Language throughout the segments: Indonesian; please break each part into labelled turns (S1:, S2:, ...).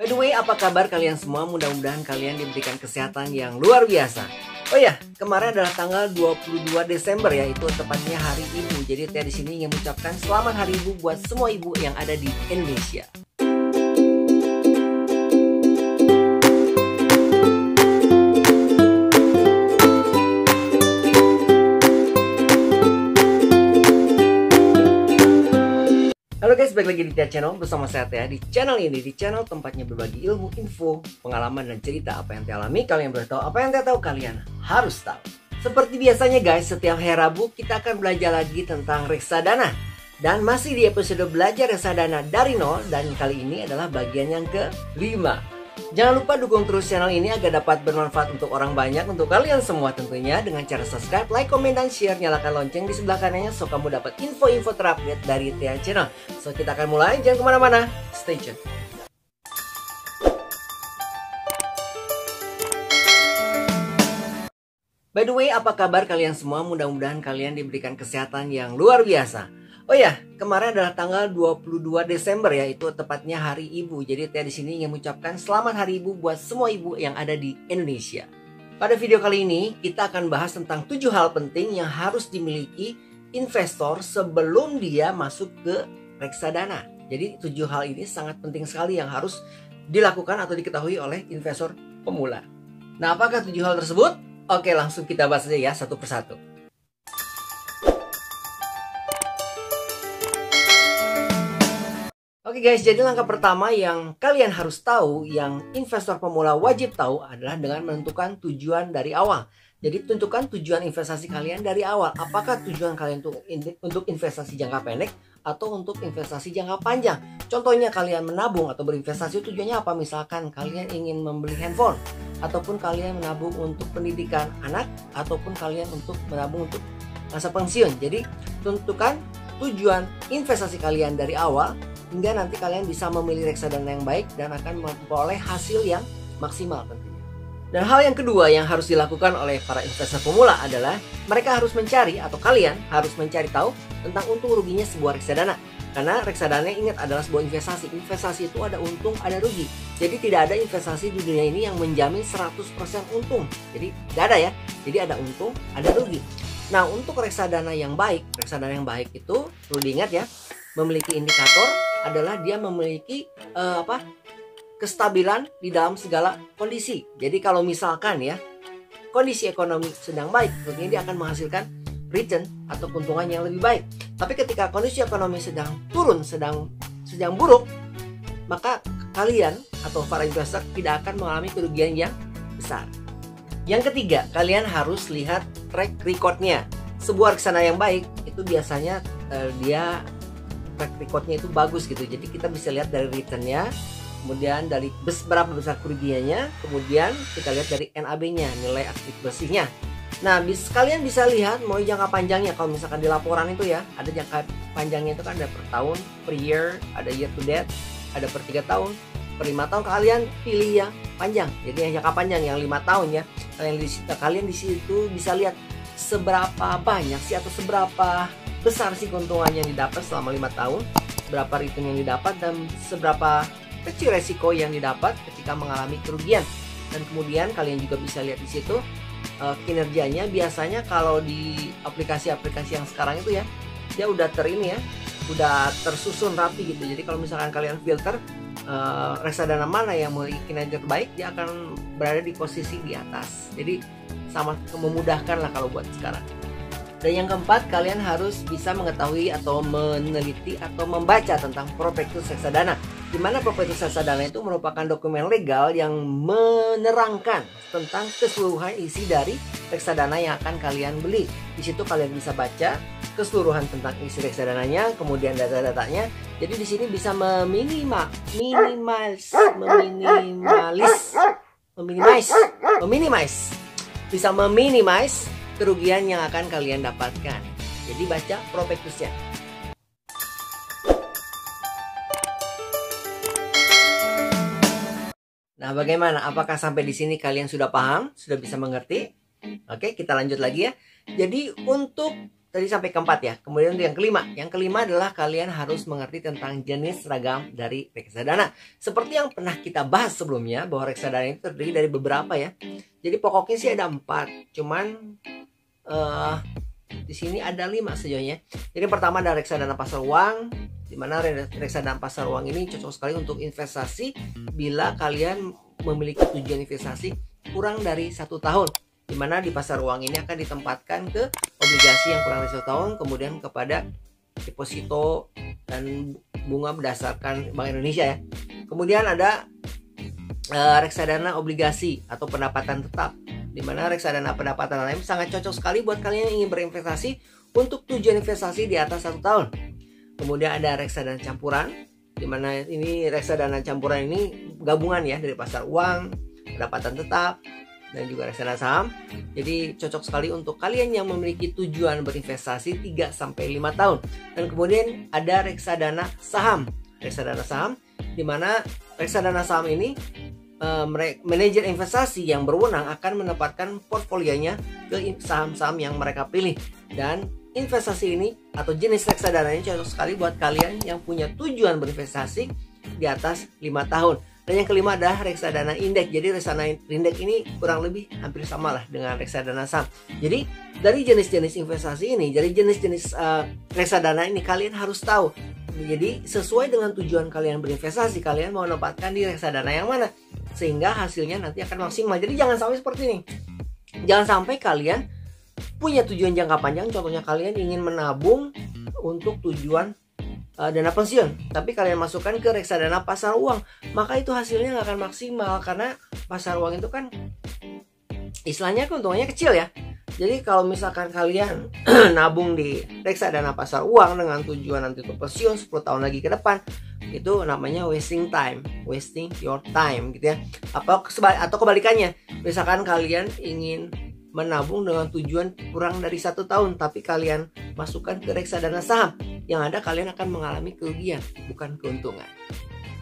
S1: By the way, apa kabar kalian semua? Mudah-mudahan kalian diberikan kesehatan yang luar biasa. Oh ya, kemarin adalah tanggal 22 Desember ya, itu tepatnya Hari Ibu. Jadi Tia di sini ingin mengucapkan selamat Hari Ibu buat semua ibu yang ada di Indonesia. Halo guys, balik lagi di Tia Channel bersama saya Tia. Di channel ini, di channel tempatnya berbagi ilmu, info, pengalaman, dan cerita apa yang Tia alami. Kalian boleh tahu, apa yang Tia tahu kalian harus tahu. Seperti biasanya guys, setiap hari Rabu kita akan belajar lagi tentang reksadana. Dan masih di episode belajar reksadana dari nol, dan kali ini adalah bagian yang ke-5. Jangan lupa dukung terus channel ini agar dapat bermanfaat untuk orang banyak, untuk kalian semua tentunya, dengan cara subscribe, like, komen, dan share. Nyalakan lonceng di sebelah kanannya so kamu dapat info-info terupdate dari Tia Channel. So kita akan mulai, jangan kemana-mana, stay tune. By the way, apa kabar kalian semua? Mudah-mudahan kalian diberikan kesehatan yang luar biasa. Oh ya, kemarin adalah tanggal 22 Desember ya, itu tepatnya Hari Ibu. Jadi Tia di sini ingin mengucapkan selamat Hari Ibu buat semua ibu yang ada di Indonesia. Pada video kali ini kita akan bahas tentang 7 hal penting yang harus dimiliki investor sebelum dia masuk ke reksadana. Jadi 7 hal ini sangat penting sekali yang harus dilakukan atau diketahui oleh investor pemula. Nah, apakah 7 hal tersebut? Oke, langsung kita bahas aja ya satu persatu. Oke guys, jadi langkah pertama yang kalian harus tahu, yang investor pemula wajib tahu adalah dengan menentukan tujuan dari awal. Jadi tentukan tujuan investasi kalian dari awal. Apakah tujuan kalian untuk investasi jangka pendek atau untuk investasi jangka panjang? Contohnya kalian menabung atau berinvestasi tujuannya apa? Misalkan kalian ingin membeli handphone, ataupun kalian menabung untuk pendidikan anak, ataupun kalian untuk menabung untuk masa pensiun. Jadi tentukan tujuan investasi kalian dari awal, hingga nanti kalian bisa memilih reksadana yang baik dan akan memperoleh hasil yang maksimal tentunya. Dan hal yang kedua yang harus dilakukan oleh para investor pemula adalah mereka harus mencari, atau kalian harus mencari tahu tentang untung ruginya sebuah reksadana. Karena reksadana, ingat, adalah sebuah investasi. Investasi itu ada untung, ada rugi. Jadi tidak ada investasi di dunia ini yang menjamin 100% untung. Jadi tidak ada ya. Jadi ada untung, ada rugi. Nah, untuk reksadana yang baik itu perlu diingat ya, memiliki indikator adalah dia memiliki kestabilan di dalam segala kondisi. Jadi kalau misalkan ya kondisi ekonomi sedang baik, tentunya dia akan menghasilkan return atau keuntungan yang lebih baik. Tapi ketika kondisi ekonomi sedang turun, sedang buruk, maka kalian atau para investor tidak akan mengalami kerugian yang besar. Yang ketiga, kalian harus lihat track recordnya. Sebuah reksadana yang baik itu biasanya dia track recordnya itu bagus gitu. Jadi kita bisa lihat dari returnnya, kemudian dari berapa besar kerugiannya, kemudian kita lihat dari NAB-nya, nilai aktif bersihnya. Nah, kalian bisa lihat mau jangka panjangnya. Kalau misalkan di laporan itu ya, ada jangka panjangnya itu kan ada per tahun, per year, ada year to date, ada per 3 tahun, per 5 tahun. Kalian pilih yang panjang. Jadi yang jangka panjang yang 5 tahun ya. Kalian di situ bisa lihat seberapa banyak sih atau seberapa besar sih keuntungan yang didapat selama 5 tahun, berapa return yang didapat, dan seberapa kecil resiko yang didapat ketika mengalami kerugian. Dan kemudian kalian juga bisa lihat di situ kinerjanya. Biasanya kalau di aplikasi-aplikasi yang sekarang itu ya, dia udah udah tersusun rapi gitu. Jadi kalau misalkan kalian filter reksadana mana yang memiliki kinerja terbaik, dia akan berada di posisi di atas. Jadi sangat memudahkan lah kalau buat sekarang. Dan yang keempat, kalian harus bisa mengetahui atau meneliti atau membaca tentang prospektus reksadana. Di mana prospektus reksadana itu merupakan dokumen legal yang menerangkan tentang keseluruhan isi dari reksadana yang akan kalian beli. Di situ kalian bisa baca keseluruhan tentang isi reksadananya, kemudian data-datanya. Jadi di sini bisa meminimize kerugian yang akan kalian dapatkan. Jadi baca prospektusnya. Nah, bagaimana? Apakah sampai di sini kalian sudah paham? Sudah bisa mengerti? Oke, kita lanjut lagi ya. Jadi untuk tadi sampai keempat ya. Kemudian yang kelima. Yang kelima adalah kalian harus mengerti tentang jenis ragam dari reksadana. Seperti yang pernah kita bahas sebelumnya, bahwa reksadana itu terdiri dari beberapa ya. Jadi pokoknya sih ada 4. Cuman di sini ada 5 sejauhnya. Jadi pertama ada reksadana pasar uang, di mana reksadana pasar uang ini cocok sekali untuk investasi bila kalian memiliki tujuan investasi kurang dari 1 tahun. Di mana di pasar uang ini akan ditempatkan ke obligasi yang kurang dari 1 tahun, kemudian kepada deposito dan bunga berdasarkan Bank Indonesia ya. Kemudian ada reksadana obligasi atau pendapatan tetap, di mana reksadana pendapatan lain sangat cocok sekali buat kalian yang ingin berinvestasi untuk tujuan investasi di atas 1 tahun. Kemudian ada reksadana campuran, di mana ini reksadana campuran ini gabungan ya dari pasar uang, pendapatan tetap, dan juga reksadana saham. Jadi cocok sekali untuk kalian yang memiliki tujuan berinvestasi 3-5 tahun. Dan kemudian ada reksadana saham. Reksadana saham, di mana reksadana saham ini manajer investasi yang berwenang akan menempatkan portfolionya ke saham-saham yang mereka pilih. Dan investasi ini atau jenis reksadana ini cocok sekali buat kalian yang punya tujuan berinvestasi di atas 5 tahun. Dan yang kelima adalah reksadana indeks. Jadi reksadana indeks ini kurang lebih hampir sama lah dengan reksadana saham. Jadi dari jenis-jenis investasi ini, dari jenis-jenis reksadana ini kalian harus tahu. Jadi sesuai dengan tujuan kalian berinvestasi, kalian mau menempatkan di reksadana yang mana, sehingga hasilnya nanti akan maksimal. Jadi jangan sampai seperti ini. Jangan sampai kalian punya tujuan jangka panjang, contohnya kalian ingin menabung untuk tujuan dana pensiun, tapi kalian masukkan ke reksadana pasar uang, maka itu hasilnya nggak akan maksimal, karena pasar uang itu kan istilahnya keuntungannya kecil ya. Jadi kalau misalkan kalian nabung di reksadana pasar uang dengan tujuan nanti untuk pensiun 10 tahun lagi ke depan, itu namanya wasting time, wasting your time gitu ya. Atau kebalikannya, misalkan kalian ingin menabung dengan tujuan kurang dari 1 tahun, tapi kalian masukkan ke reksadana saham, yang ada kalian akan mengalami kerugian, bukan keuntungan.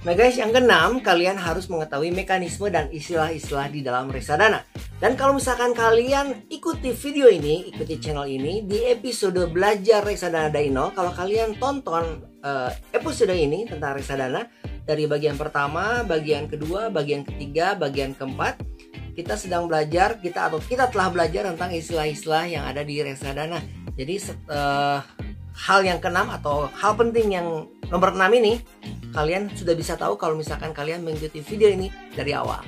S1: Nah guys, yang keenam, kalian harus mengetahui mekanisme dan istilah-istilah di dalam reksadana. Dan kalau misalkan kalian ikuti video ini, ikuti channel ini di episode belajar reksadana dari nol, kalau kalian tonton episode ini tentang reksadana dari bagian pertama, bagian kedua, bagian ketiga, bagian keempat, kita sedang belajar, kita telah belajar tentang istilah-istilah yang ada di reksadana. Jadi hal yang keenam atau hal penting yang nomor 6 ini, kalian sudah bisa tahu kalau misalkan kalian mengikuti video ini dari awal.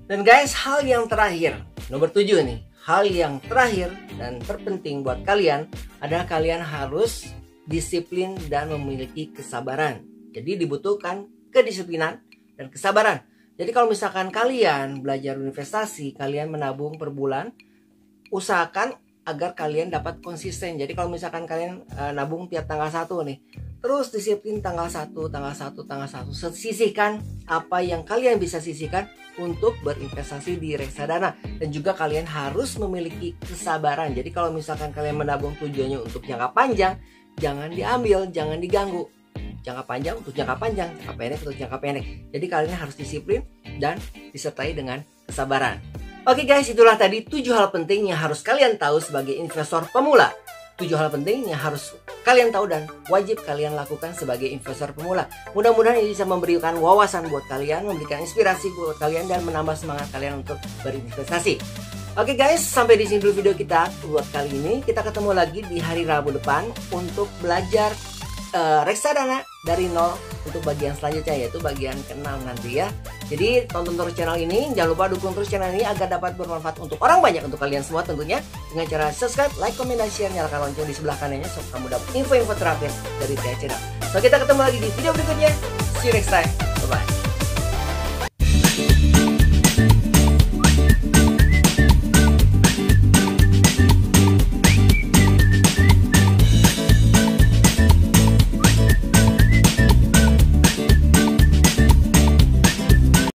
S1: Dan guys, hal yang terakhir, nomor 7 nih, hal yang terakhir dan terpenting buat kalian adalah kalian harus disiplin dan memiliki kesabaran. Jadi dibutuhkan kedisiplinan dan kesabaran. Jadi kalau misalkan kalian belajar investasi, kalian menabung per bulan, usahakan agar kalian dapat konsisten. Jadi kalau misalkan kalian nabung tiap tanggal 1 nih, terus disiplin tanggal 1, sisihkan apa yang kalian bisa sisihkan untuk berinvestasi di reksadana. Dan juga kalian harus memiliki kesabaran. Jadi kalau misalkan kalian menabung tujuannya untuk jangka panjang, jangan diambil, jangan diganggu. Jangka panjang untuk jangka panjang, jangka pendek untuk jangka pendek. Jadi kalian harus disiplin dan disertai dengan kesabaran. Oke guys, itulah tadi 7 hal penting yang harus kalian tahu sebagai investor pemula. 7 hal penting yang harus kalian tahu dan wajib kalian lakukan sebagai investor pemula. Mudah-mudahan ini bisa memberikan wawasan buat kalian, memberikan inspirasi buat kalian, dan menambah semangat kalian untuk berinvestasi. Oke guys, sampai di sini dulu video kita buat kali ini. Kita ketemu lagi di hari Rabu depan untuk belajar reksadana dari nol untuk bagian selanjutnya, yaitu bagian ke-6 nanti ya. Jadi tonton terus channel ini, jangan lupa dukung terus channel ini agar dapat bermanfaat untuk orang banyak, untuk kalian semua tentunya, dengan cara subscribe, like, komen, dan share, nyalakan lonceng di sebelah kanannya supaya kamu dapat info-info terakhir dari TH Channel. So kita ketemu lagi di video berikutnya. See you next time. Bye bye.